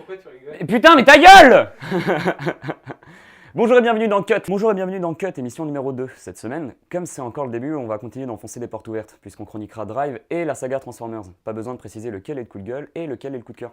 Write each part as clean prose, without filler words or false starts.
Pourquoi tu rigoles? Putain, mais ta gueule. Bonjour et bienvenue dans Cut. Bonjour et bienvenue dans Cut, émission numéro 2. Cette semaine, comme c'est encore le début, on va continuer d'enfoncer des portes ouvertes, puisqu'on chroniquera Drive et la saga Transformers. Pas besoin de préciser lequel est le coup de gueule et lequel est le coup de cœur.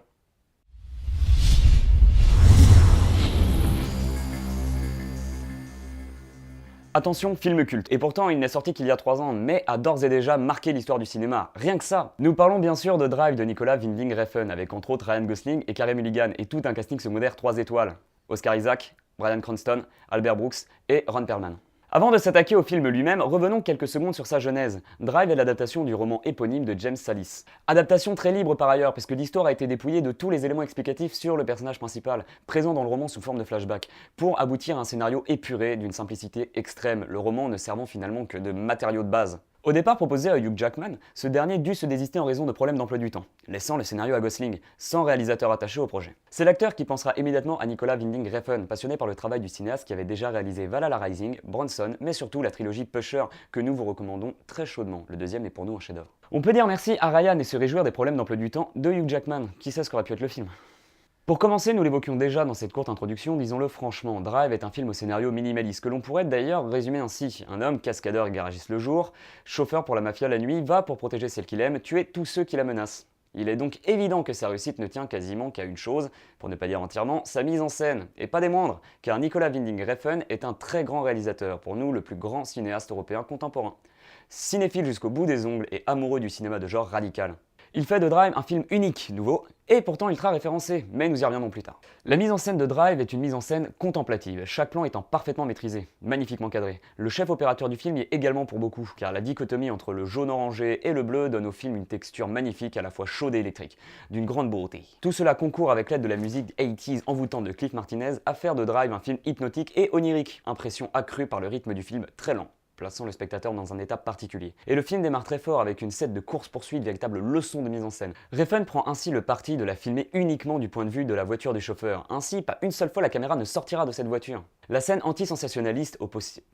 Attention, film culte. Et pourtant, il n'est sorti qu'il y a 3 ans, mais a d'ores et déjà marqué l'histoire du cinéma. Rien que ça. Nous parlons bien sûr de Drive de Nicolas Winding Refn, avec entre autres Ryan Gosling et Carey Mulligan, et tout un casting secondaire 3 étoiles. Oscar Isaac, Bryan Cranston, Albert Brooks et Ron Perlman. Avant de s'attaquer au film lui-même, revenons quelques secondes sur sa genèse. Drive est l'adaptation du roman éponyme de James Sallis. Adaptation très libre par ailleurs, puisque l'histoire a été dépouillée de tous les éléments explicatifs sur le personnage principal, présent dans le roman sous forme de flashback, pour aboutir à un scénario épuré d'une simplicité extrême, le roman ne servant finalement que de matériau de base. Au départ proposé à Hugh Jackman, ce dernier dut se désister en raison de problèmes d'emploi du temps, laissant le scénario à Gosling, sans réalisateur attaché au projet. C'est l'acteur qui pensera immédiatement à Nicolas Winding Refn, passionné par le travail du cinéaste qui avait déjà réalisé Valhalla Rising, Bronson, mais surtout la trilogie Pusher, que nous vous recommandons très chaudement. Le deuxième est pour nous un chef-d'œuvre. On peut dire merci à Ryan et se réjouir des problèmes d'emploi du temps de Hugh Jackman. Qui sait ce qu'aurait pu être le film? Pour commencer, nous l'évoquions déjà dans cette courte introduction, disons-le franchement, Drive est un film au scénario minimaliste, que l'on pourrait d'ailleurs résumer ainsi. Un homme, cascadeur et garagiste le jour, chauffeur pour la mafia la nuit, va pour protéger celle qu'il aime, tuer tous ceux qui la menacent. Il est donc évident que sa réussite ne tient quasiment qu'à une chose, pour ne pas dire entièrement, sa mise en scène. Et pas des moindres, car Nicolas Winding Refn est un très grand réalisateur, pour nous le plus grand cinéaste européen contemporain. Cinéphile jusqu'au bout des ongles et amoureux du cinéma de genre radical. Il fait de Drive un film unique, nouveau, et pourtant ultra référencé, mais nous y reviendrons plus tard. La mise en scène de Drive est une mise en scène contemplative, chaque plan étant parfaitement maîtrisé, magnifiquement cadré. Le chef opérateur du film y est également pour beaucoup, car la dichotomie entre le jaune orangé et le bleu donne au film une texture magnifique à la fois chaude et électrique, d'une grande beauté. Tout cela concourt avec l'aide de la musique 80s envoûtante de Cliff Martinez à faire de Drive un film hypnotique et onirique, impression accrue par le rythme du film très lent, plaçant le spectateur dans un état particulier. Et le film démarre très fort avec une scène de course-poursuite, véritable leçon de mise en scène. Refn prend ainsi le parti de la filmer uniquement du point de vue de la voiture du chauffeur. Ainsi, pas une seule fois la caméra ne sortira de cette voiture. La scène antisensationnaliste au possible.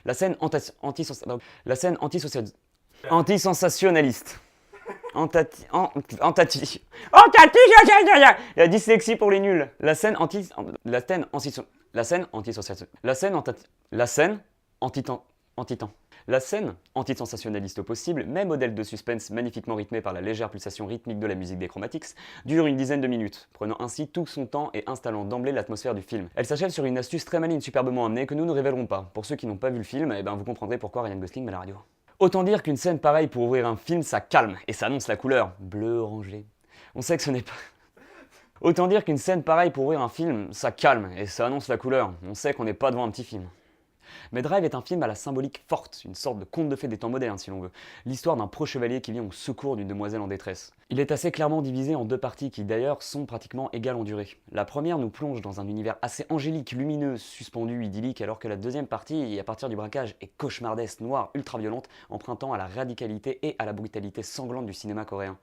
La scène antisensationnaliste. La dyslexie pour les nuls. La scène antisensationnaliste au possible, mais modèle de suspense magnifiquement rythmé par la légère pulsation rythmique de la musique des Chromatics, dure une dizaine de minutes, prenant ainsi tout son temps et installant d'emblée l'atmosphère du film. Elle s'achève sur une astuce très maligne superbement amenée que nous ne révélerons pas. Pour ceux qui n'ont pas vu le film, vous comprendrez pourquoi Ryan Gosling met la radio. Autant dire qu'une scène pareille pour ouvrir un film, ça calme et ça annonce la couleur. Bleu orangé. On sait que ce n'est pas... Autant dire qu'une scène pareille pour ouvrir un film, ça calme et ça annonce la couleur. On sait qu'on n'est pas devant un petit film. Mais Drive est un film à la symbolique forte, une sorte de conte de fées des temps modernes si l'on veut. L'histoire d'un pro-chevalier qui vient au secours d'une demoiselle en détresse. Il est assez clairement divisé en 2 parties qui d'ailleurs sont pratiquement égales en durée. La première nous plonge dans un univers assez angélique, lumineux, suspendu, idyllique, alors que la deuxième partie, à partir du braquage, est cauchemardesque, noire, ultra-violente, empruntant à la radicalité et à la brutalité sanglante du cinéma coréen.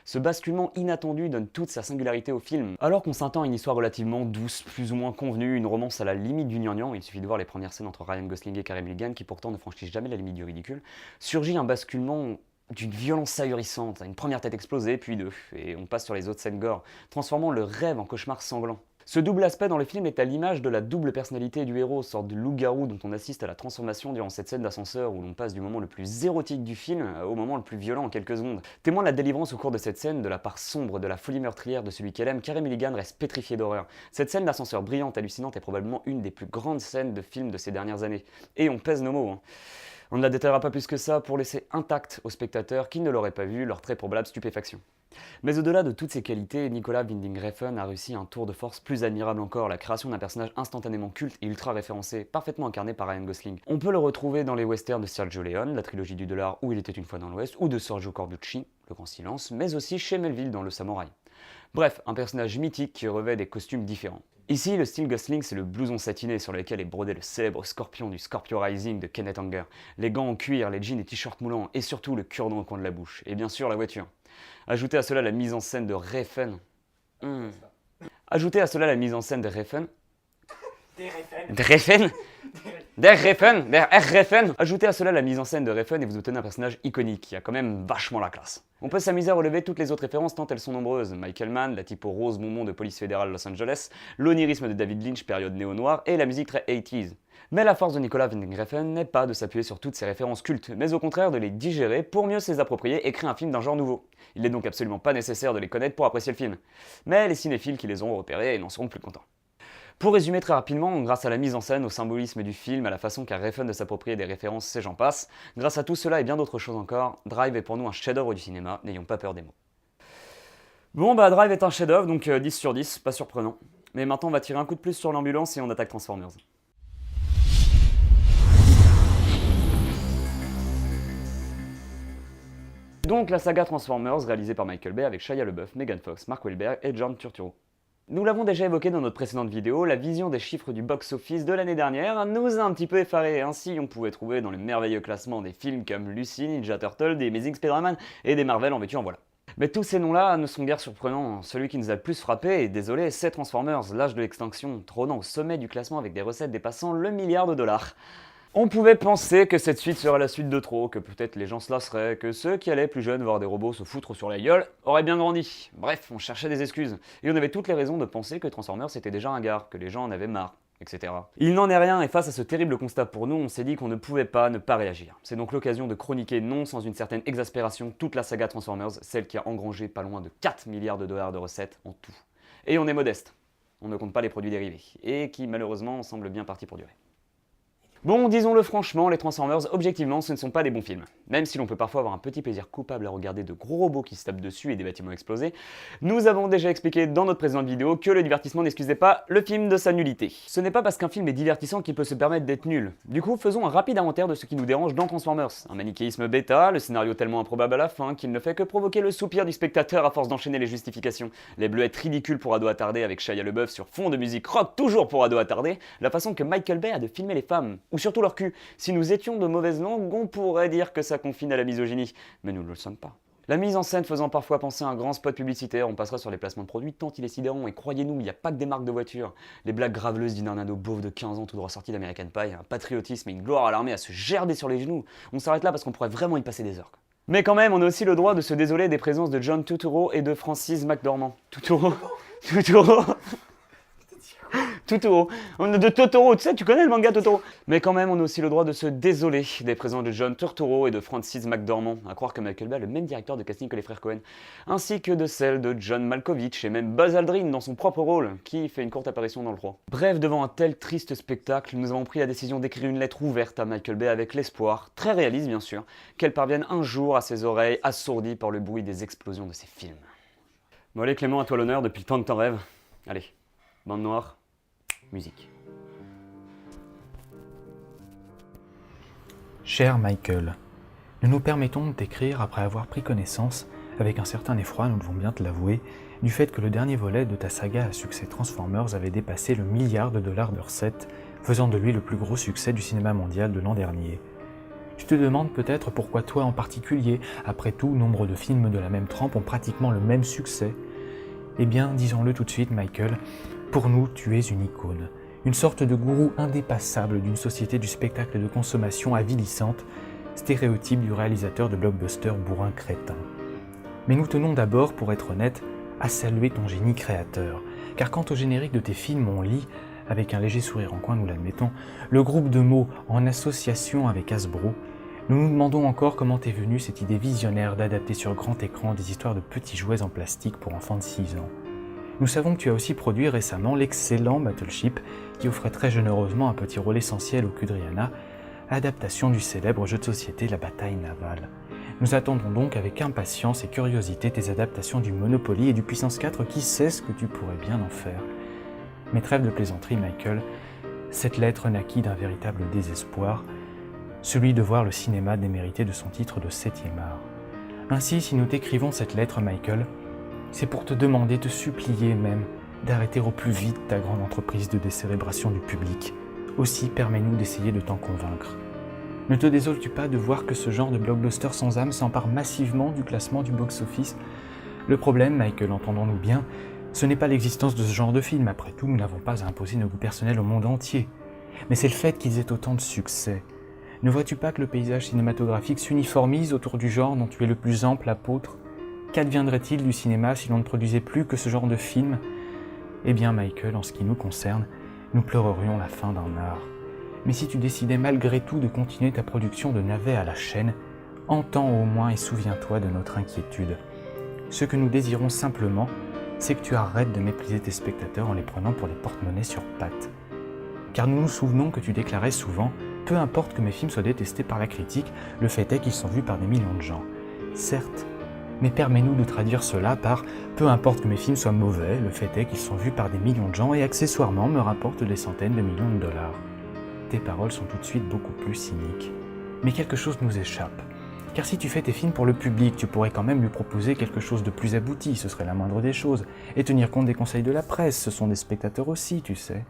Ce basculement inattendu donne toute sa singularité au film. Alors qu'on s'attend à une histoire relativement douce, plus ou moins convenue, une romance à la limite du gnangnan, il suffit de voir les premières scènes entre Ryan Gosling et Carey Mulligan qui pourtant ne franchissent jamais la limite du ridicule, surgit un basculement d'une violence ahurissante, une première tête explosée, puis 2, et on passe sur les autres scènes gore, transformant le rêve en cauchemar sanglant. Ce double aspect dans le film est à l'image de la double personnalité du héros, sorte de loup-garou dont on assiste à la transformation durant cette scène d'ascenseur où l'on passe du moment le plus érotique du film au moment le plus violent en quelques secondes. Témoin de la délivrance au cours de cette scène, de la part sombre de la folie meurtrière de celui qu'elle aime, Carey Mulligan reste pétrifié d'horreur. Cette scène d'ascenseur brillante, hallucinante est probablement une des plus grandes scènes de film de ces dernières années. Et on pèse nos mots, hein. On ne la détaillera pas plus que ça pour laisser intact aux spectateurs qui ne l'auraient pas vu leur très probable stupéfaction. Mais au-delà de toutes ces qualités, Nicolas Winding Refn a réussi un tour de force plus admirable encore, la création d'un personnage instantanément culte et ultra référencé, parfaitement incarné par Ryan Gosling. On peut le retrouver dans les westerns de Sergio Leone, la trilogie du dollar où il était une fois dans l'Ouest, ou de Sergio Corbucci, Le Grand Silence, mais aussi chez Melville dans Le Samouraï. Bref, un personnage mythique qui revêt des costumes différents. Ici, le style Gosling, c'est le blouson satiné sur lequel est brodé le célèbre scorpion du Scorpio Rising de Kenneth Anger, les gants en cuir, les jeans et t-shirts moulants, et surtout le cure-dent au coin de la bouche, et bien sûr la voiture. Ajoutez à cela la mise en scène de Refn. Ajoutez à cela la mise en scène de Refn. Des Refn. De Refn Der Refn. Ajoutez à cela la mise en scène de Refn et vous obtenez un personnage iconique qui a quand même vachement la classe. On peut s'amuser à relever toutes les autres références tant elles sont nombreuses. Michael Mann, la typo rose bonbon de police fédérale Los Angeles, l'onirisme de David Lynch période néo-noire et la musique très 80s. Mais la force de Nicolas Winding Refn n'est pas de s'appuyer sur toutes ces références cultes, mais au contraire de les digérer pour mieux se les approprier et créer un film d'un genre nouveau. Il n'est donc absolument pas nécessaire de les connaître pour apprécier le film. Mais les cinéphiles qui les auront repérés n'en seront plus contents. Pour résumer très rapidement, grâce à la mise en scène, au symbolisme du film, à la façon qu'a Refn de s'approprier des références et j'en passe, grâce à tout cela et bien d'autres choses encore, Drive est pour nous un chef-d'œuvre du cinéma, n'ayons pas peur des mots. Bon bah Drive est un chef-d'œuvre, donc 10 sur 10, pas surprenant. Mais maintenant on va tirer un coup de plus sur l'ambulance et on attaque Transformers. Donc la saga Transformers réalisée par Michael Bay avec Shia LaBeouf, Megan Fox, Mark Wahlberg et John Turturro. Nous l'avons déjà évoqué dans notre précédente vidéo, la vision des chiffres du box-office de l'année dernière nous a un petit peu effarés. Ainsi, on pouvait trouver dans le merveilleux classement des films comme Lucy, Ninja Turtle, des Amazing Spider-Man et des Marvel en veux-tu en voilà. Mais tous ces noms-là ne sont guère surprenants. Celui qui nous a le plus frappé, et désolé, c'est Transformers, l'âge de l'extinction, trônant au sommet du classement avec des recettes dépassant le milliard de dollars. On pouvait penser que cette suite serait la suite de trop, que peut-être les gens se lasseraient, que ceux qui allaient plus jeunes voir des robots se foutre sur la gueule auraient bien grandi. Bref, on cherchait des excuses. Et on avait toutes les raisons de penser que Transformers c'était déjà un gars, que les gens en avaient marre, etc. Il n'en est rien et face à ce terrible constat pour nous, on s'est dit qu'on ne pouvait pas ne pas réagir. C'est donc l'occasion de chroniquer non sans une certaine exaspération toute la saga Transformers, celle qui a engrangé pas loin de 4 milliards de dollars de recettes en tout. Et on est modeste, on ne compte pas les produits dérivés, et qui malheureusement semblent bien partis pour durer. Bon, disons-le franchement, les Transformers, objectivement, ce ne sont pas des bons films. Même si l'on peut parfois avoir un petit plaisir coupable à regarder de gros robots qui se tapent dessus et des bâtiments explosés, nous avons déjà expliqué dans notre précédente vidéo que le divertissement n'excusait pas le film de sa nullité. Ce n'est pas parce qu'un film est divertissant qu'il peut se permettre d'être nul. Du coup, faisons un rapide inventaire de ce qui nous dérange dans Transformers. Un manichéisme bêta, le scénario tellement improbable à la fin qu'il ne fait que provoquer le soupir du spectateur à force d'enchaîner les justifications, les bleuettes ridicules pour ados attardés avec Shia LaBeouf sur fond de musique rock toujours pour ados attardés, la façon que Michael Bay a de filmer les femmes, ou surtout leur cul. Si nous étions de mauvaise langue, on pourrait dire que ça confine à la misogynie, mais nous ne le sommes pas. La mise en scène faisant parfois penser à un grand spot publicitaire, on passera sur les placements de produits tant il est sidérant, et croyez-nous, il n'y a pas que des marques de voitures. Les blagues graveleuses d'une ado beauf de 15 ans tout droit sorti d'American Pie, un patriotisme et une gloire à l'armée à se gerber sur les genoux, on s'arrête là parce qu'on pourrait vraiment y passer des heures. Mais quand même, on a aussi le droit de se désoler des présences de John Turturro et de Francis McDormand. Turturro de Totoro, tu sais, tu connais le manga Totoro. Mais quand même, on a aussi le droit de se désoler des présences de John Turturro et de Francis McDormand, à croire que Michael Bay a le même directeur de casting que les frères Coen, ainsi que de celle de John Malkovich et même Buzz Aldrin dans son propre rôle, qui fait une courte apparition dans le 3. Bref, devant un tel triste spectacle, nous avons pris la décision d'écrire une lettre ouverte à Michael Bay avec l'espoir, très réaliste bien sûr, qu'elle parvienne un jour à ses oreilles assourdies par le bruit des explosions de ses films. Bon allez Clément, à toi l'honneur, depuis le temps que t'en rêves. Allez, bande noire. Musique. Cher Michael, nous nous permettons de t'écrire après avoir pris connaissance, avec un certain effroi, nous devons bien te l'avouer, du fait que le dernier volet de ta saga à succès Transformers avait dépassé le milliard de dollars de recettes, faisant de lui le plus gros succès du cinéma mondial de l'an dernier. Tu te demandes peut-être pourquoi toi en particulier, après tout, nombre de films de la même trempe ont pratiquement le même succès. Eh bien, disons-le tout de suite Michael, pour nous, tu es une icône, une sorte de gourou indépassable d'une société du spectacle de consommation avilissante, stéréotype du réalisateur de blockbuster bourrin crétin. Mais nous tenons d'abord, pour être honnête, à saluer ton génie créateur, car quant au générique de tes films, on lit, avec un léger sourire en coin nous l'admettons, le groupe de mots en association avec Hasbro, nous nous demandons encore comment t'est venue cette idée visionnaire d'adapter sur grand écran des histoires de petits jouets en plastique pour enfants de 6 ans. Nous savons que tu as aussi produit récemment l'excellent Battleship, qui offrait très généreusement un petit rôle essentiel au Kudriana, adaptation du célèbre jeu de société La Bataille Navale. Nous attendons donc avec impatience et curiosité tes adaptations du Monopoly et du Puissance 4, qui sait ce que tu pourrais bien en faire. Mais trêve de plaisanterie, Michael, cette lettre naquit d'un véritable désespoir, celui de voir le cinéma démérité de son titre de 7e art. Ainsi, si nous t'écrivons cette lettre, Michael, c'est pour te demander, te supplier même, d'arrêter au plus vite ta grande entreprise de décérébration du public. Aussi, permets-nous d'essayer de t'en convaincre. Ne te désoles-tu pas de voir que ce genre de blockbuster sans âme s'empare massivement du classement du box-office ? Le problème, Michael, entendons-nous bien, ce n'est pas l'existence de ce genre de film. Après tout, nous n'avons pas à imposer nos goûts personnels au monde entier. mais c'est le fait qu'ils aient autant de succès. Ne vois-tu pas que le paysage cinématographique s'uniformise autour du genre dont tu es le plus ample apôtre? Qu'adviendrait-il du cinéma si l'on ne produisait plus que ce genre de film? Eh bien, Michael, en ce qui nous concerne, nous pleurerions la fin d'un art. Mais si tu décidais malgré tout de continuer ta production de navets à la chaîne, entends au moins et souviens-toi de notre inquiétude. Ce que nous désirons simplement, c'est que tu arrêtes de mépriser tes spectateurs en les prenant pour des porte-monnaies sur pattes. Car nous nous souvenons que tu déclarais souvent « Peu importe que mes films soient détestés par la critique, le fait est qu'ils sont vus par des millions de gens. » Certes, mais permets-nous de traduire cela par « Peu importe que mes films soient mauvais, le fait est qu'ils sont vus par des millions de gens et accessoirement me rapportent des centaines de millions de dollars. » Tes paroles sont tout de suite beaucoup plus cyniques. Mais quelque chose nous échappe. Car si tu fais tes films pour le public, tu pourrais quand même lui proposer quelque chose de plus abouti, ce serait la moindre des choses, et tenir compte des conseils de la presse, ce sont des spectateurs aussi, tu sais.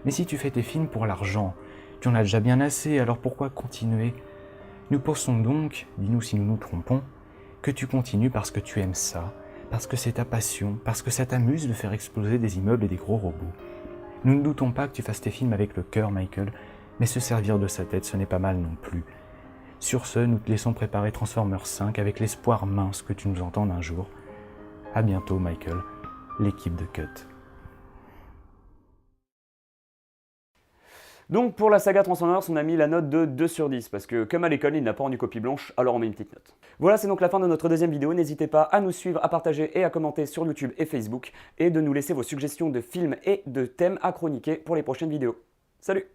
Mais si tu fais tes films pour l'argent, tu en as déjà bien assez, alors pourquoi continuer? Nous pensons donc, dis-nous si nous nous trompons, que tu continues parce que tu aimes ça, parce que c'est ta passion, parce que ça t'amuse de faire exploser des immeubles et des gros robots. Nous ne doutons pas que tu fasses tes films avec le cœur, Michael, mais se servir de sa tête, ce n'est pas mal non plus. Sur ce, nous te laissons préparer Transformers 5 avec l'espoir mince que tu nous entendes un jour. À bientôt, Michael, l'équipe de Cut. Donc pour la saga Transformers, on a mis la note de 2 sur 10, parce que comme à l'école, il n'a pas rendu copie blanche, alors on met une petite note. Voilà, c'est donc la fin de notre deuxième vidéo. N'hésitez pas à nous suivre, à partager et à commenter sur YouTube et Facebook, et de nous laisser vos suggestions de films et de thèmes à chroniquer pour les prochaines vidéos. Salut!